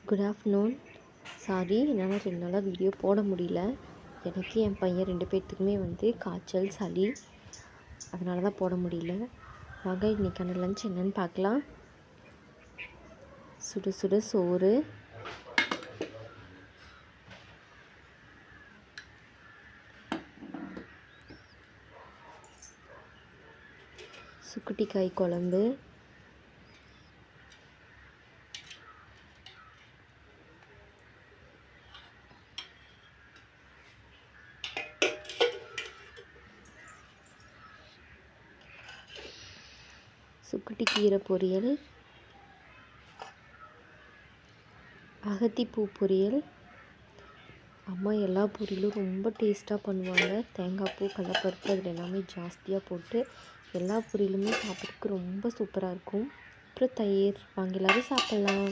Good afternoon. Sorry, என்னால் 2 நாளாக video போட முடியல. எனக்கு என் பையன் 2 பேர்த்துக்குமே காய்ச்சல், சளி, அதனால தான் போட முடியல. வாங்க இன்றைக்கான லஞ்ச் என்னென்னு பார்க்கலாம். சுட சுட சோறு, சுக்குட்டிக்காய் குழம்பு, சுக்குட்டி கீரை பொரியல், அகத்திப்பூ பொரியல். அம்மா எல்லா பொரியலும் ரொம்ப டேஸ்ட்டாக பண்ணுவாங்க. தேங்காய் பூ, கடலப்பருப்பு அதில் எல்லாமே ஜாஸ்தியாக போட்டு எல்லா பொரியலுமே சாப்பிட்றதுக்கு ரொம்ப சூப்பராக இருக்கும். அப்புறம் தயிர். வாங்க எல்லோரும் சாப்பிட்லாம்.